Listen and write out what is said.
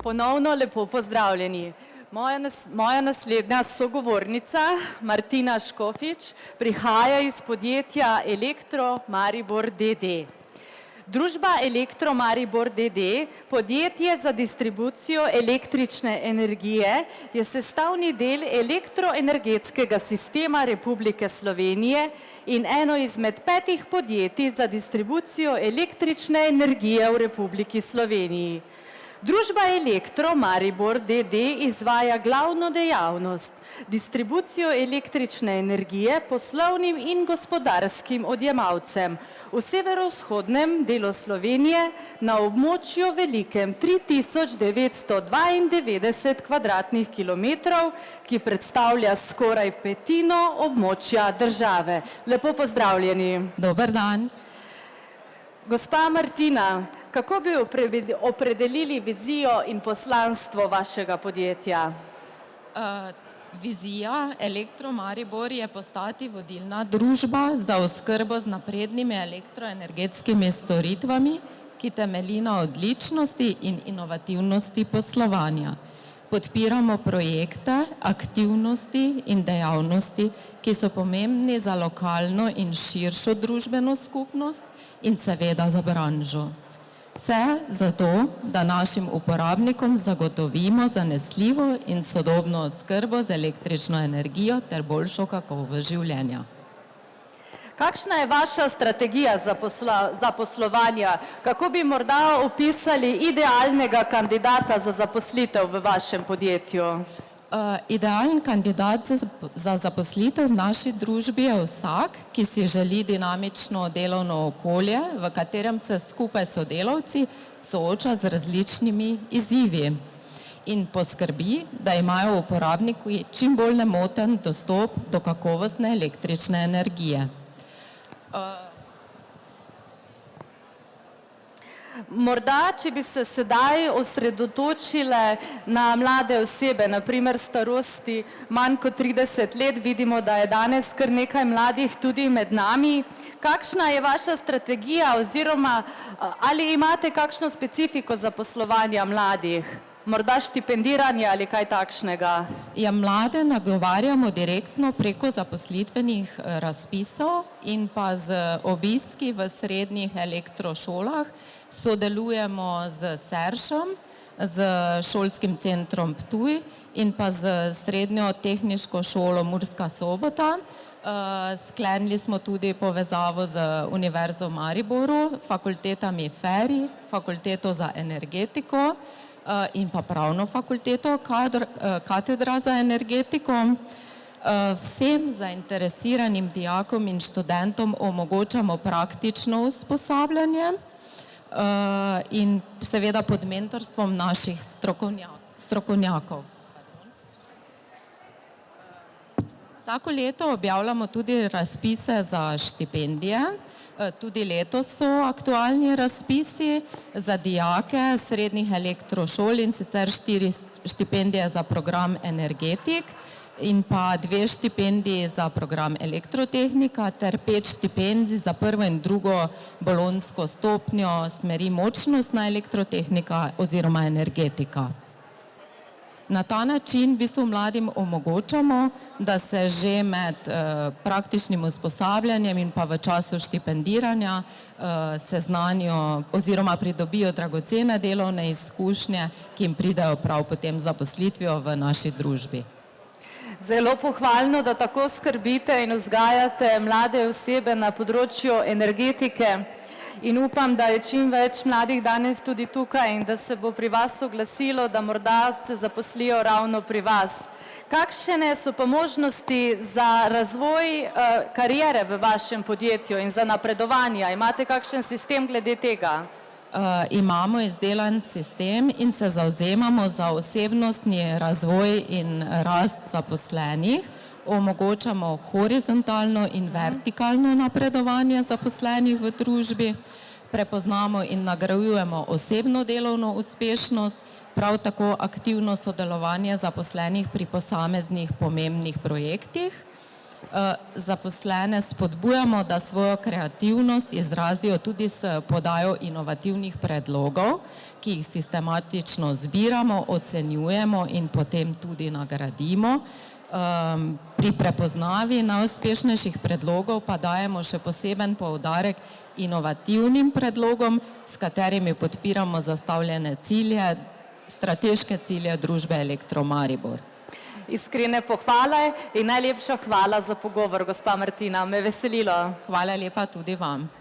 Ponovno lepo pozdravljeni. Moja naslednja sogovornica, Martina Škofič, prihaja iz podjetja Elektro Maribor d.d. Družba Elektro Maribor d.d., podjetje za distribucijo električne energije, je sestavni del elektroenergetskega sistema Republike Slovenije in eno izmed 5 podjetij za distribucijo električne energije v Republiki Sloveniji. Družba Elektro Maribor d.d. izvaja glavno dejavnost, distribucijo električne energije poslovnim in gospodarskim odjemalcem v severovzhodnem delu Slovenije na območju velikem 3992 kvadratnih kilometrov, ki predstavlja skoraj petino območja države. Lepo pozdravljeni. Dober dan. Gospa Martina, kako bi opredelili vizijo in poslanstvo vašega podjetja? Vizija Elektro Maribor je postati vodilna družba za oskrbo z naprednimi elektroenergetskimi storitvami, ki temelji na odličnosti in inovativnosti poslovanja. Podpiramo projekte, aktivnosti in dejavnosti, ki so pomembni za lokalno in širšo družbeno skupnost in seveda za branžo. Vse zato, da našim uporabnikom zagotovimo zanesljivo in sodobno oskrbo z električno energijo ter boljšo kakovost življenja. Kakšna je vaša strategija za poslovanje? Kako bi morda opisali idealnega kandidata za zaposlitev v vašem podjetju? Idealen kandidat za zaposlitev v naši družbi je vsak, ki si želi dinamično delovno okolje, v katerem se skupaj s sodelavci sooča z različnimi izzivi in poskrbi, da imajo uporabniki čim bolj nemoten dostop do kakovostne električne energije. Morda, če bi se sedaj osredotočile na mlade osebe, na primer starosti manj kot 30 let, vidimo, da je danes kar nekaj mladih tudi med nami. Kakšna je vaša strategija oziroma ali imate kakšno specifiko zaposlovanja mladih? Morda štipendiranje ali kaj takšnega? Ja, mlade nagovarjamo direktno preko zaposlitvenih razpisov in pa z obiski v srednjih elektrošolah. Sodelujemo z SERŠom, z šolskim centrom Ptuj in pa z srednjo tehniško šolo Murska Sobota. Sklenili smo tudi povezavo z Univerzo v Mariboru, fakultetami FERI, fakulteto za energetiko in pa pravno fakulteto, katedra za energetiko. Vsem zainteresiranim dijakom in študentom omogočamo praktično usposabljanje in seveda pod mentorstvom naših strokovnjakov. Vsako leto objavljamo tudi razpise za štipendije. Tudi letos so aktualni razpisi za dijake srednjih elektrošol in sicer 4 štipendije za program energetik in pa 2 štipendiji za program elektrotehnika ter 5 štipendij za prvo in drugo bolonjsko stopnjo smeri močnostna elektrotehnika oziroma energetika. Na ta način v bistvu mladim omogočamo, da se že med praktičnim usposabljanjem in pa v času štipendiranja seznanijo oziroma pridobijo dragocene delovne izkušnje, ki jim pridejo prav potem zaposlitvijo v naši družbi. Zelo pohvalno, da tako skrbite in vzgajate mlade osebe na področju energetike in upam, da je čim več mladih danes tudi tukaj in da se bo pri vas oglasilo, da morda se zaposlijo ravno pri vas. Kakšne so pa možnosti za razvoj kariere v vašem podjetju in za napredovanje? Imate kakšen sistem glede tega? Imamo izdelan sistem in se zavzemamo za osebnostni razvoj in rast zaposlenih. Omogočamo horizontalno in vertikalno napredovanje zaposlenih v družbi. Prepoznamo in nagrajujemo osebno delovno uspešnost, prav tako aktivno sodelovanje zaposlenih pri posameznih pomembnih projektih. Zaposlene spodbujamo, da svojo kreativnost izrazijo tudi s podajo inovativnih predlogov, ki jih sistematično zbiramo, ocenjujemo in potem tudi nagradimo. Pri prepoznavi najuspešnejših predlogov pa dajemo še poseben poudarek inovativnim predlogom, s katerimi podpiramo zastavljene cilje, strateške cilje družbe Elektro Maribor. Iskrene pohvale in najlepša hvala za pogovor, gospa Martina, me veselilo. Hvala lepa tudi vam.